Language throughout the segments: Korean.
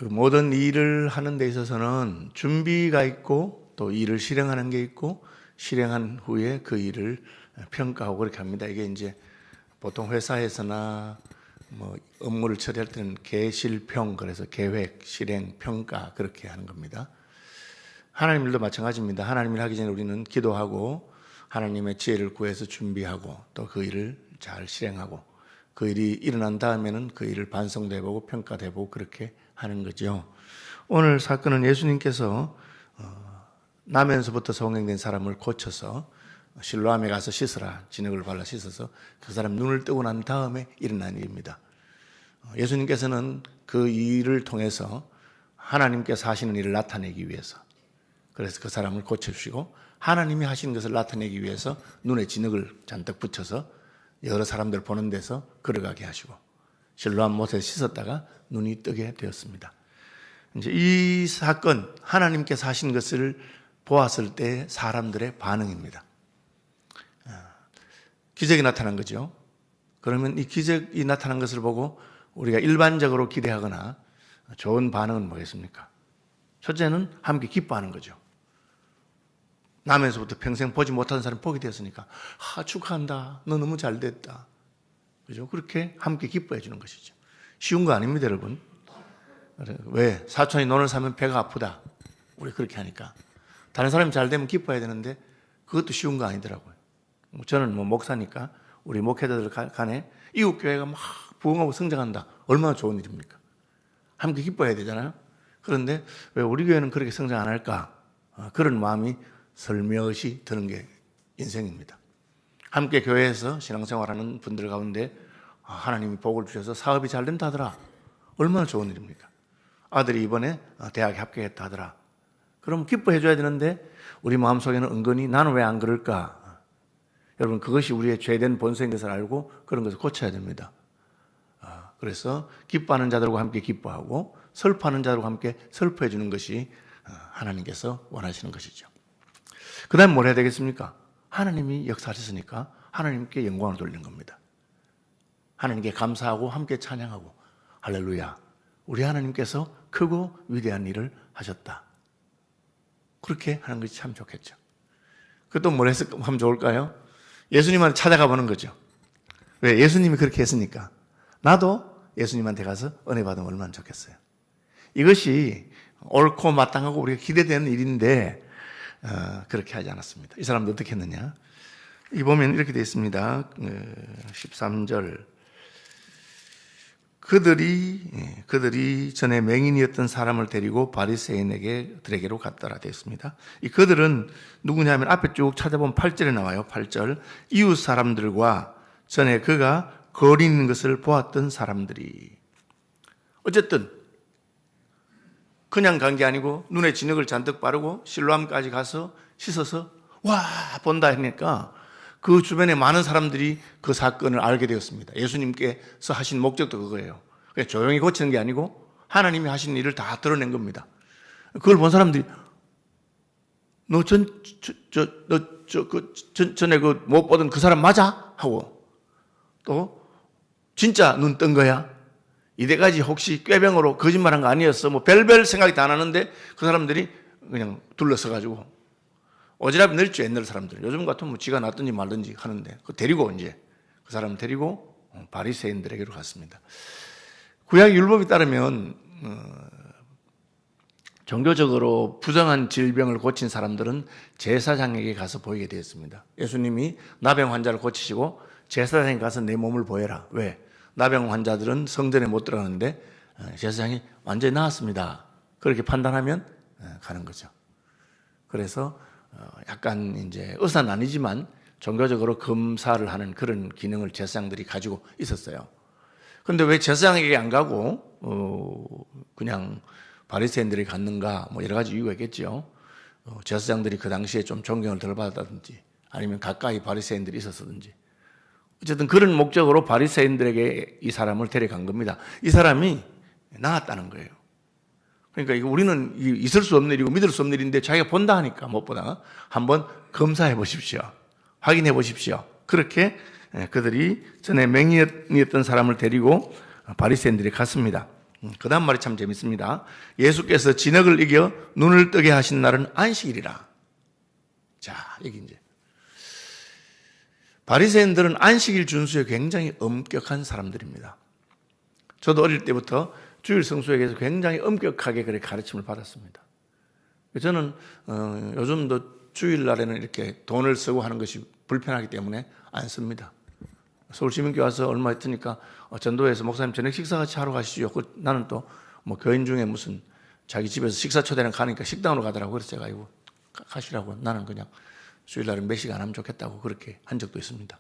그 모든 일을 하는 데 있어서는 준비가 있고 또 일을 실행하는 게 있고 실행한 후에 그 일을 평가하고 그렇게 합니다. 이게 이제 보통 회사에서나 뭐 업무를 처리할 때는 계실평, 그래서 계획, 실행, 평가 그렇게 하는 겁니다. 하나님 일도 마찬가지입니다. 하나님 일 하기 전에 우리는 기도하고 하나님의 지혜를 구해서 준비하고 또 그 일을 잘 실행하고 그 일이 일어난 다음에는 그 일을 반성도 해보고 평가도 해보고 그렇게 하는 거죠. 오늘 사건은 예수님께서 나면서부터 성행된 사람을 고쳐서 실로암에 가서 씻으라, 진흙을 발라 씻어서 그 사람 눈을 뜨고 난 다음에 일어난 일입니다. 예수님께서는 그 일을 통해서 하나님께서 하시는 일을 나타내기 위해서, 그래서 그 사람을 고쳐주시고 하나님이 하시는 것을 나타내기 위해서 눈에 진흙을 잔뜩 붙여서 여러 사람들 보는 데서 걸어가게 하시고 실로암 못에 씻었다가 눈이 뜨게 되었습니다. 이제 이 사건, 하나님께서 하신 것을 보았을 때 사람들의 반응입니다. 기적이 나타난 거죠. 그러면 이 기적이 나타난 것을 보고 우리가 일반적으로 기대하거나 좋은 반응은 뭐겠습니까? 첫째는 함께 기뻐하는 거죠. 나면서부터 평생 보지 못하는 사람이 보게 되었으니까 축하한다. 너 너무 잘 됐다. 그죠? 그렇게 함께 기뻐해 주는 것이죠. 쉬운 거 아닙니다, 여러분. 왜? 사촌이 논을 사면 배가 아프다. 우리 그렇게 하니까. 다른 사람이 잘 되면 기뻐해야 되는데 그것도 쉬운 거 아니더라고요. 저는 목사니까 우리 목회자들 간에 이웃 교회가 막 부흥하고 성장한다. 얼마나 좋은 일입니까? 함께 기뻐해야 되잖아요. 그런데 왜 우리 교회는 그렇게 성장 안 할까? 그런 마음이 슬며시 드는 게 인생입니다. 함께 교회에서 신앙생활하는 분들 가운데 하나님이 복을 주셔서 사업이 잘 된다 하더라. 얼마나 좋은 일입니까? 아들이 이번에 대학에 합격했다 하더라. 그럼 기뻐해 줘야 되는데 우리 마음속에는 은근히 나는 왜 안 그럴까? 여러분, 그것이 우리의 죄된 본성인 것을 알고 그런 것을 고쳐야 됩니다. 그래서 기뻐하는 자들과 함께 기뻐하고 슬퍼하는 자들과 함께 슬퍼해 주는 것이 하나님께서 원하시는 것이죠. 그 다음 뭘 해야 되겠습니까? 하나님이 역사하셨으니까 하나님께 영광을 돌리는 겁니다. 하나님께 감사하고 함께 찬양하고 할렐루야, 우리 하나님께서 크고 위대한 일을 하셨다. 그렇게 하는 것이 참 좋겠죠. 그것도 뭘 하면 좋을까요? 예수님한테 찾아가 보는 거죠. 왜? 예수님이 그렇게 했으니까 나도 예수님한테 가서 은혜 받으면 얼마나 좋겠어요. 이것이 옳고 마땅하고 우리가 기대되는 일인데 그렇게 하지 않았습니다. 이 사람도 어떻게 했느냐? 이 보면 이렇게 되어 있습니다. 13절. 그들이 전에 맹인이었던 사람을 데리고 바리새인에게로 갔더라 되어 있습니다. 이 그들은 누구냐면 앞에 쭉 찾아보면 8절에 나와요. 8절. 이웃 사람들과 전에 그가 거리 있는 것을 보았던 사람들이. 어쨌든 그냥 간 게 아니고 눈에 진흙을 잔뜩 바르고 실로암까지 가서 씻어서 와 본다 하니까 그 주변에 많은 사람들이 그 사건을 알게 되었습니다. 예수님께서 하신 목적도 그거예요. 그냥 조용히 고치는 게 아니고 하나님이 하신 일을 다 드러낸 겁니다. 그걸 본 사람들이 전에 그 못 보던 그 사람 맞아? 하고 또 진짜 눈 뜬 거야? 이때까지 혹시 꾀병으로 거짓말한 거 아니었어? 뭐 별별 생각이 다 나는데 그 사람들이 그냥 둘러서가지고 어지럽이 늙죠, 옛날 사람들. 요즘 같으면 뭐 지가 낫든지 말든지 하는데 그 데리고 이제 그 사람 데리고 바리새인들에게로 갔습니다. 구약 율법에 따르면 종교적으로 부정한 질병을 고친 사람들은 제사장에게 가서 보이게 되었습니다. 예수님이 나병 환자를 고치시고 제사장에 가서 내 몸을 보여라. 왜? 나병 환자들은 성전에 못 들어가는데 제사장이 완전히 나았습니다. 그렇게 판단하면 가는 거죠. 그래서 약간 이제 의사는 아니지만 종교적으로 검사를 하는 그런 기능을 제사장들이 가지고 있었어요. 그런데 왜 제사장에게 안 가고 그냥 바리새인들이 갔는가? 뭐 여러 가지 이유가 있겠죠. 제사장들이 그 당시에 좀 존경을 덜 받았다든지 아니면 가까이 바리새인들이 있었든지 어쨌든 그런 목적으로 바리새인들에게 이 사람을 데려간 겁니다. 이 사람이 나았다는 거예요. 그러니까 이거 우리는 있을 수 없는 일이고 믿을 수 없는 일인데 자기가 본다 하니까 못 보다가 한번 검사해 보십시오. 확인해 보십시오. 그렇게 그들이 전에 맹인이었던 사람을 데리고 바리새인들이 갔습니다. 그 다음 말이 참 재밌습니다. 예수께서 진흙을 이겨 눈을 뜨게 하신 날은 안식일이라. 자, 이게 이제 바리새인들은 안식일 준수에 굉장히 엄격한 사람들입니다. 저도 어릴 때부터 주일 성수에 대해서 굉장히 엄격하게 그렇게 가르침을 받았습니다. 저는 요즘도 주일날에는 이렇게 돈을 쓰고 하는 것이 불편하기 때문에 안 씁니다. 서울시민교회 와서 얼마 했으니까 전도회에서 목사님 저녁 식사 같이 하러 가시죠. 나는 또 뭐 교인 중에 무슨 자기 집에서 식사 초대는 가니까 식당으로 가더라고. 그래서 제가 이거 가시라고 나는 그냥 주일날에 몇 시간 하면 좋겠다고 그렇게 한 적도 있습니다.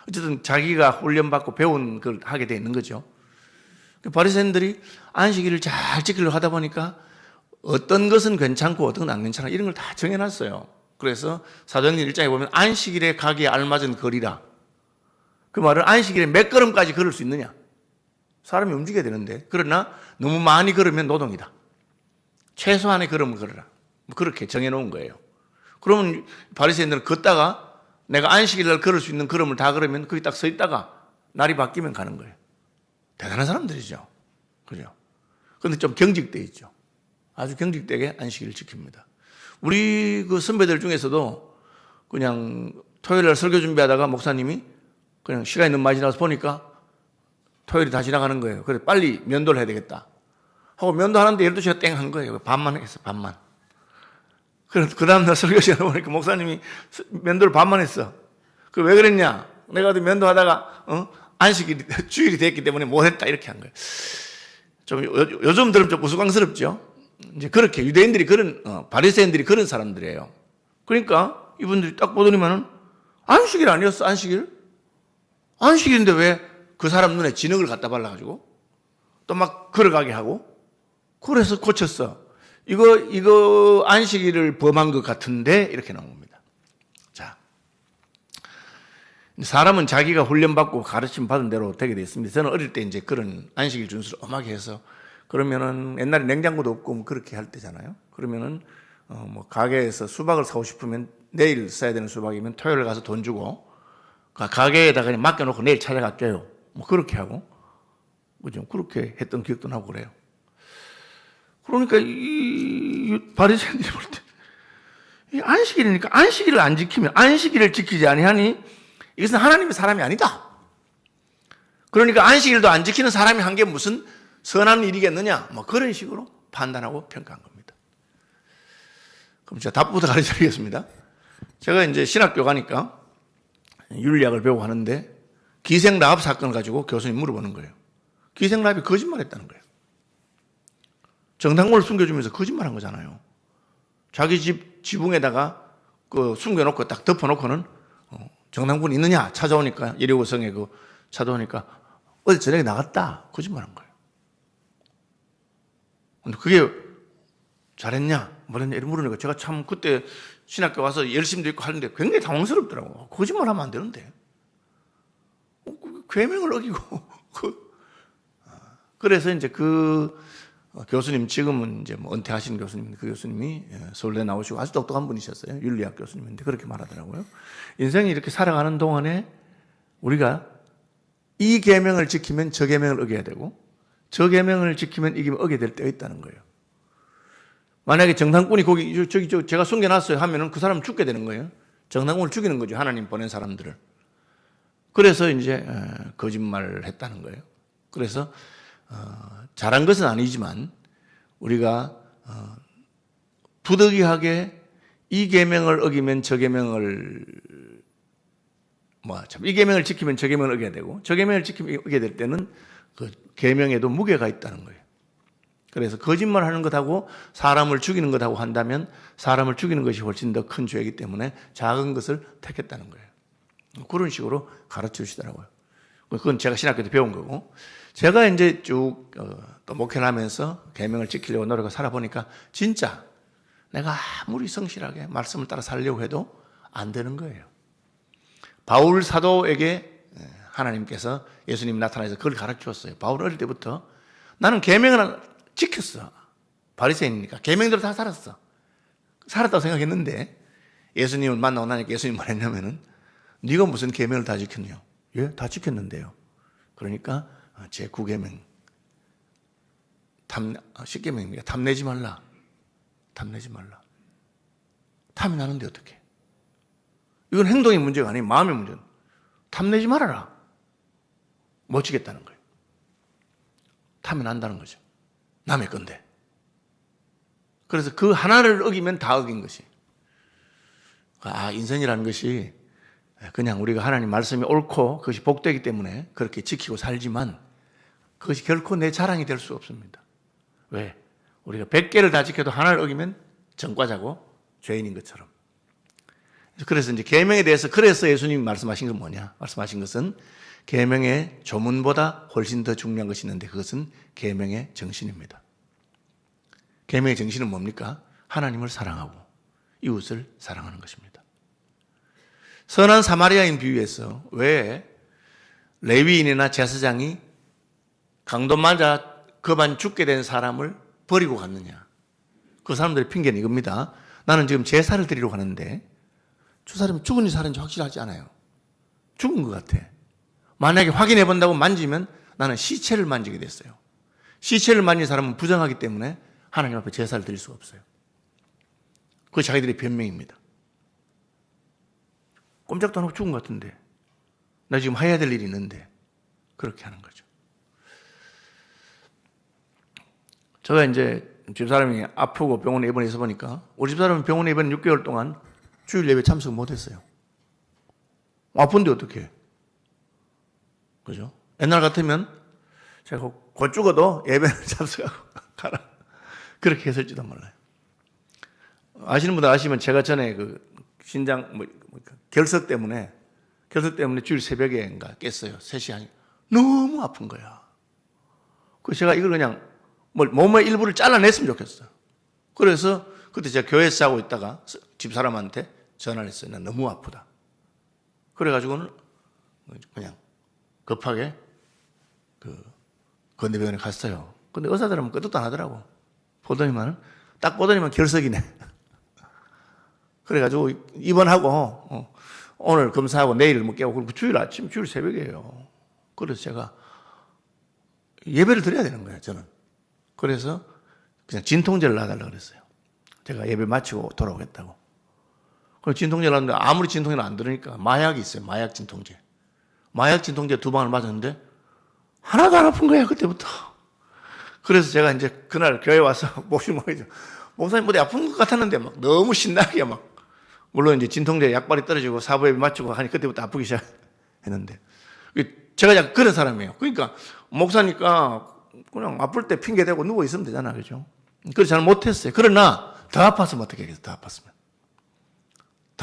어쨌든 자기가 훈련받고 배운 걸 하게 돼 있는 거죠. 바리새인들이 안식일을 잘 지키려고 하다 보니까 어떤 것은 괜찮고 어떤 건 안 괜찮아 이런 걸 다 정해놨어요. 그래서 사도행전 1장에 보면 안식일에 가기에 알맞은 거리라. 그 말은 안식일에 몇 걸음까지 걸을 수 있느냐. 사람이 움직여야 되는데 그러나 너무 많이 걸으면 노동이다. 최소한의 걸음을 걸어라. 그렇게 정해놓은 거예요. 그러면 바리새인들은 걷다가 내가 안식일날 걸을 수 있는 걸음을 다 걸으면 거기 딱 서 있다가 날이 바뀌면 가는 거예요. 대단한 사람들이죠. 그죠? 그런데 좀 경직되어 있죠. 아주 경직되게 안식일을 지킵니다. 우리 그 선배들 중에서도 그냥 토요일날 설교 준비하다가 목사님이 그냥 시간이 너무 많이 지나서 보니까 토요일이 다 지나가는 거예요. 그래서 빨리 면도를 해야 되겠다 하고 면도하는데 12시가 땡 한 거예요. 반만 했어, 반만. 그래서 그 다음날 설교 시간에 보니까 목사님이 면도를 반만 했어. 그 왜 그랬냐? 내가 면도하다가 안식일이 주일이 됐기 때문에 못했다 이렇게 한 거예요. 좀 요즘 들으면 좀 우스꽝스럽죠. 이제 그렇게 유대인들이 그런 바리새인들이 그런 사람들이에요. 그러니까 이분들이 딱 보더니만은 안식일 아니었어, 안식일? 안식일인데 왜 그 사람 눈에 진흙을 갖다 발라가지고 또 막 걸어가게 하고 그래서 고쳤어. 이거 안식일을 범한 것 같은데 이렇게 나온 겁니다. 자, 사람은 자기가 훈련받고 가르침 받은 대로 되게 돼 있습니다. 저는 어릴 때 이제 그런 안식일 준수를 엄하게 해서 그러면은 옛날에 냉장고도 없고 뭐 그렇게 할 때잖아요. 그러면은 뭐 가게에서 수박을 사고 싶으면 내일 써야 되는 수박이면 토요일 가서 돈 주고 가게에다 그냥 맡겨놓고 내일 찾아갈게요. 뭐 그렇게 하고 그죠? 그렇게 했던 기억도 나고 그래요. 그러니까 이 바리새인들이 볼 때 이 안식일이니까 안식일을 안 지키면 안식일을 지키지 아니하니 이것은 하나님의 사람이 아니다. 그러니까 안식일도 안 지키는 사람이 한 게 무슨 선한 일이겠느냐? 뭐 그런 식으로 판단하고 평가한 겁니다. 그럼 제가 답부터 가르쳐 드리겠습니다. 제가 이제 신학교 가니까 윤리학을 배우고 하는데 기생라합 사건을 가지고 교수님 물어보는 거예요. 기생라합이 거짓말했다는 거예요. 정당권을 숨겨주면서 거짓말한 거잖아요. 자기 집 지붕에다가 그 숨겨놓고 딱 덮어놓고는 정당권 있느냐 찾아오니까 예리고성에 그 찾아오니까 어제 저녁에 나갔다 거짓말한 거예요. 근데 그게 잘했냐 뭐랬냐 이런 물으니까 제가 참 그때 신학교 와서 열심히도 있고 하는데 굉장히 당황스럽더라고요. 거짓말하면 안 되는데 계명을 어기고 그래서 이제 그 교수님 지금은 이제 뭐 은퇴하신 교수님 그 교수님이 서울대 나오시고 아주 똑똑한 분이셨어요. 윤리학 교수님인데 그렇게 말하더라고요. 인생이 이렇게 살아가는 동안에 우리가 이 계명을 지키면 저 계명을 어겨야 되고 저 계명을 지키면 이 계명을 어겨야 될 때가 있다는 거예요. 만약에 정당꾼이 거기 저기 제가 숨겨놨어요 하면은 그 사람은 죽게 되는 거예요. 정당꾼을 죽이는 거죠. 하나님 보낸 사람들을. 그래서 이제 거짓말을 했다는 거예요. 그래서 잘한 것은 아니지만 우리가 부득이하게 이 계명을 어기면 저 계명을 이 계명을 지키면 저 계명을 어겨야 되고 저 계명을 지키면 어겨야 될 때는 그 계명에도 무게가 있다는 거예요. 그래서 거짓말하는 것하고 사람을 죽이는 것하고 한다면 사람을 죽이는 것이 훨씬 더 큰 죄이기 때문에 작은 것을 택했다는 거예요. 그런 식으로 가르쳐 주시더라고요. 그건 제가 신학교 때 배운 거고 제가 이제 쭉 또 목회를 하면서 계명을 지키려고 노력을 살아보니까 진짜 내가 아무리 성실하게 말씀을 따라 살려고 해도 안 되는 거예요. 바울 사도에게 하나님께서 예수님이 나타나서 그걸 가르쳐 줬어요. 바울은 어릴 때부터 나는 계명을 지켰어. 바리새인이니까 계명대로 다 살았어. 살았다고 생각했는데 예수님을 만나고 나니까 예수님 말했냐면은 네가 무슨 계명을 다 지켰냐? 예, 다 지켰는데요. 그러니까 제 9계명 십계명입니다. 탐내지 말라. 탐내지 말라. 탐이 나는데 어떡해? 이건 행동의 문제가 아니에요. 마음의 문제는. 탐내지 말아라. 못 지겠다는 거예요. 탐이 난다는 거죠. 남의 건데. 그래서 그 하나를 어기면 다 어긴 것이. 인생이라는 것이 그냥 우리가 하나님 말씀이 옳고 그것이 복되기 때문에 그렇게 지키고 살지만 그것이 결코 내 자랑이 될 수 없습니다. 왜? 우리가 100개를 다 지켜도 하나를 어기면 전과자고 죄인인 것처럼. 그래서 이제 계명에 대해서 그래서 예수님이 말씀하신 건 뭐냐? 말씀하신 것은 계명의 조문보다 훨씬 더 중요한 것이 있는데 그것은 계명의 정신입니다. 계명의 정신은 뭡니까? 하나님을 사랑하고 이웃을 사랑하는 것입니다. 선한 사마리아인 비유에서 왜 레위인이나 제사장이 강도 맞아 급한 죽게 된 사람을 버리고 갔느냐? 그 사람들의 핑계는 이겁니다. 나는 지금 제사를 드리러 가는데 저 사람이 죽은지 살았는지 확실하지 않아요. 죽은 것 같아. 만약에 확인해 본다고 만지면 나는 시체를 만지게 됐어요. 시체를 만진 사람은 부정하기 때문에 하나님 앞에 제사를 드릴 수가 없어요. 그게 자기들의 변명입니다. 꼼짝도 안 하고 죽은 것 같은데 나 지금 해야 될 일이 있는데 그렇게 하는 거죠. 제가 이제 집사람이 아프고 병원에 입원해 있어 보니까 우리 집사람은 병원에 입원 6개월 동안 주일 예배 참석 못했어요. 아픈데 어떡해. 그죠? 옛날 같으면 제가 곧 죽어도 예배를 참석하고 가라. 그렇게 했을지도 몰라요. 아시는 분들 아시면 제가 전에 그 신장 결석 때문에 주일 새벽에인가 깼어요. 3시 한 너무 아픈 거야. 그래서 제가 이걸 그냥 몸의 일부를 잘라냈으면 좋겠어요. 그래서 그때 제가 교회에서 자고 있다가 집사람한테 전화를 했어요. 나 너무 아프다. 그래가지고는 그냥 급하게 그 건대병원에 갔어요. 근데 의사들은 끄떡도 안 하더라고. 딱 보더니만 결석이네. 그래가지고 입원하고 오늘 검사하고 내일 뭐 깨고 그리고 주일 아침, 주일 새벽이에요. 그래서 제가 예배를 드려야 되는 거예요, 저는. 그래서 그냥 진통제를 놔달라고 그랬어요. 제가 예배 마치고 돌아오겠다고. 그럼 진통제를 놨는데 아무리 진통제를 안 들으니까 마약이 있어요. 마약 진통제. 마약 진통제 2방을 맞았는데 하나도 안 아픈 거야, 그때부터. 그래서 제가 이제 그날 교회 와서 목사님 어디 아픈 것 같았는데 막 너무 신나게 막 물론 이제 진통제 약발이 떨어지고 사부예배 마치고 하니 그때부터 아프기 시작했는데 제가 약간 그런 사람이에요. 그러니까 목사니까 그냥 아플 때 핑계 대고 누워 있으면 되잖아, 그죠? 그래서 잘 못했어요. 그러나 더 아팠으면 어떻게 하겠어? 더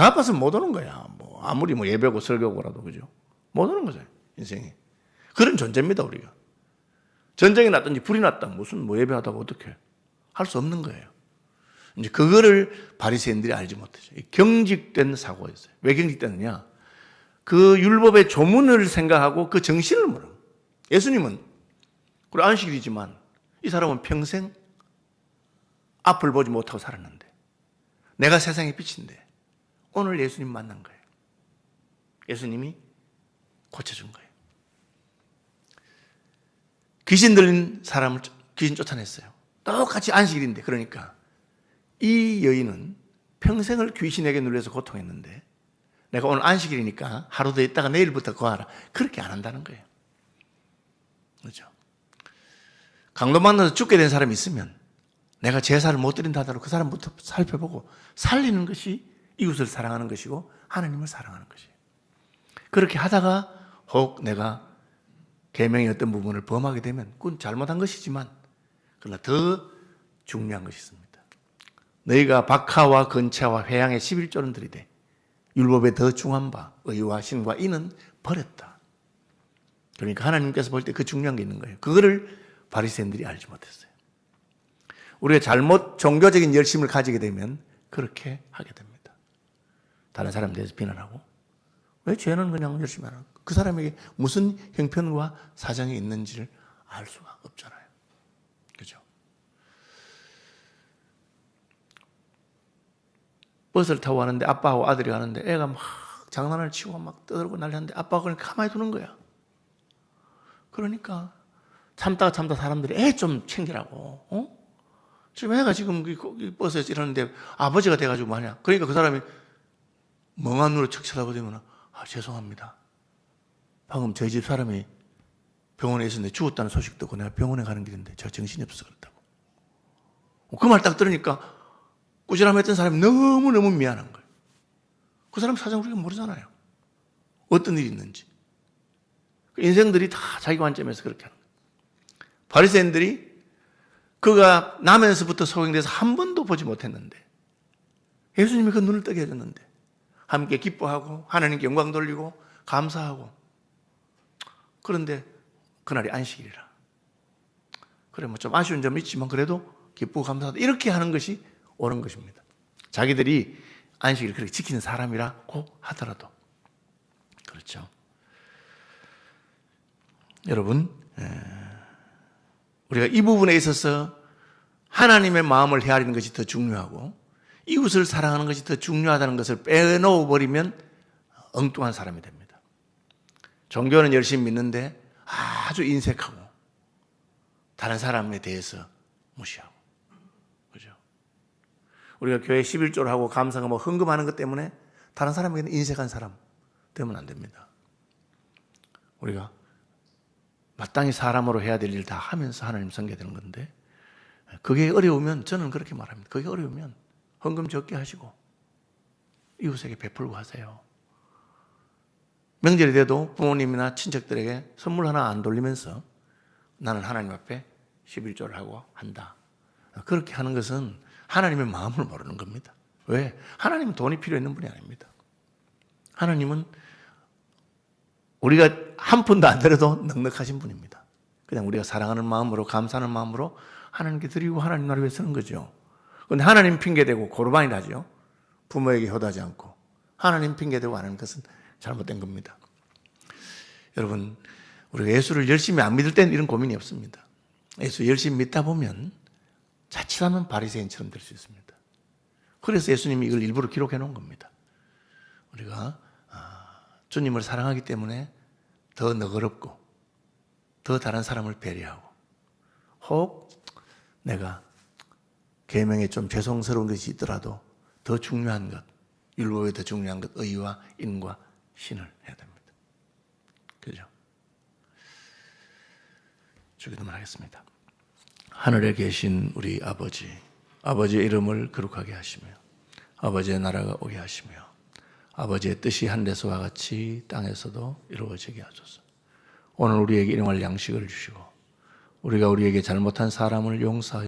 아팠으면 못 오는 거야. 아무리 예배고 설교고라도, 그죠? 못 오는 거죠, 인생이. 그런 존재입니다, 우리가. 전쟁이 났든지 불이 났다 무슨 예배하다가 어떻게 할 수 없는 거예요. 이제 그거를 바리새인들이 알지 못했죠. 경직된 사고였어요. 왜 경직됐느냐? 그 율법의 조문을 생각하고 그 정신을 모르는 거예요. 예수님은 그리고 안식일이지만 이 사람은 평생 앞을 보지 못하고 살았는데 내가 세상의 빛인데 오늘 예수님 만난 거예요. 예수님이 고쳐준 거예요. 귀신 들린 사람을 귀신 쫓아냈어요. 똑같이 안식일인데 그러니까 이 여인은 평생을 귀신에게 눌려서 고통했는데 내가 오늘 안식일이니까 하루 더 있다가 내일부터 거하라. 그렇게 안 한다는 거예요. 그렇죠? 강도 만나서 죽게 된 사람이 있으면 내가 제사를 못 드린다 하더라도 그 사람부터 살펴보고 살리는 것이 이웃을 사랑하는 것이고 하나님을 사랑하는 것이에요. 그렇게 하다가 혹 내가 계명의 어떤 부분을 범하게 되면 그건 잘못한 것이지만 그러나 더 중요한 것이 있습니다. 너희가 박하와 건차와 회양의 11조는 들이되 율법에 더 중한 바 의와 신과 이는 버렸다. 그러니까 하나님께서 볼 때 그 중요한 게 있는 거예요. 그거를 바리새인들이 알지 못했어요. 우리가 잘못 종교적인 열심을 가지게 되면 그렇게 하게 됩니다. 다른 사람에 대해서 비난하고 왜 죄는 그냥 열심히 하나? 그 사람에게 무슨 형편과 사정이 있는지를 알 수가 없잖아요. 그죠? 버스를 타고 가는데 아빠하고 아들이 가는데 애가 막 장난을 치고 막 떠들고 난리하는데 아빠가 그냥 가만히 두는 거야. 그러니까 참다가 사람들이 애 좀 챙기라고. 지금 애가 지금 버스에서 이러는데 아버지가 돼가지고 뭐하냐. 그러니까 그 사람이 멍한 눈으로 척 쳐다보더니 죄송합니다. 방금 저희 집 사람이 병원에 있었는데 죽었다는 소식 듣고 내가 병원에 가는 길인데 제가 정신이 없어서 그렇다고. 그 말 딱 들으니까 꾸지람했던 사람이 너무너무 미안한 거예요. 그 사람 사정 우리가 모르잖아요. 어떤 일이 있는지. 인생들이 다 자기 관점에서 그렇게 하는 거예요. 바리새인들이 그가 나면서부터 소경돼서 한 번도 보지 못했는데 예수님이 그 눈을 뜨게 해줬는데 함께 기뻐하고 하나님께 영광 돌리고 감사하고 그런데 그날이 안식일이라. 그래 뭐 좀 아쉬운 점이 있지만 그래도 기쁘고 감사하다. 이렇게 하는 것이 옳은 것입니다. 자기들이 안식일을 그렇게 지키는 사람이라고 하더라도. 그렇죠. 여러분, 우리가 이 부분에 있어서 하나님의 마음을 헤아리는 것이 더 중요하고 이웃을 사랑하는 것이 더 중요하다는 것을 빼놓아 버리면 엉뚱한 사람이 됩니다. 종교는 열심히 믿는데 아주 인색하고 다른 사람에 대해서 무시하고. 그죠? 우리가 교회 11조를 하고 감사가 뭐 헌금하는 것 때문에 다른 사람에게는 인색한 사람 되면 안 됩니다. 우리가 마땅히 사람으로 해야 될 일 다 하면서 하나님 섬겨야 되는 건데 그게 어려우면 저는 그렇게 말합니다. 그게 어려우면 헌금 적게 하시고 이웃에게 베풀고 하세요. 명절이 돼도 부모님이나 친척들에게 선물 하나 안 돌리면서 나는 하나님 앞에 11조를 하고 한다. 그렇게 하는 것은 하나님의 마음을 모르는 겁니다. 왜? 하나님은 돈이 필요 있는 분이 아닙니다. 하나님은 우리가 한 푼도 안 들여도 넉넉하신 분입니다. 그냥 우리가 사랑하는 마음으로 감사하는 마음으로 하나님께 드리고 하나님 나라를 위해 쓰는 거죠. 그런데 하나님 핑계대고 고르반이라 하죠. 부모에게 효도하지 않고 하나님 핑계대고 하는 것은 잘못된 겁니다. 여러분 우리가 예수를 열심히 안 믿을 때는 이런 고민이 없습니다. 예수 열심히 믿다 보면 자칫하면 바리새인처럼 될 수 있습니다. 그래서 예수님이 이걸 일부러 기록해 놓은 겁니다. 우리가 주님을 사랑하기 때문에 더 너그럽고 더 다른 사람을 배려하고 혹 내가 계명에 좀 죄송스러운 것이 있더라도 더 중요한 것, 율법에 더 중요한 것, 의와 인과 신을 해야 됩니다. 그죠? 주기도문 하겠습니다. 하늘에 계신 우리 아버지, 아버지의 이름을 거룩하게 하시며 아버지의 나라가 오게 하시며 아버지의 뜻이 하늘에서와 같이 땅에서도 이루어지게 하소서. 오늘 우리에게 일용할 양식을 주시고 우리가 우리에게 잘못한 사람을 용서하여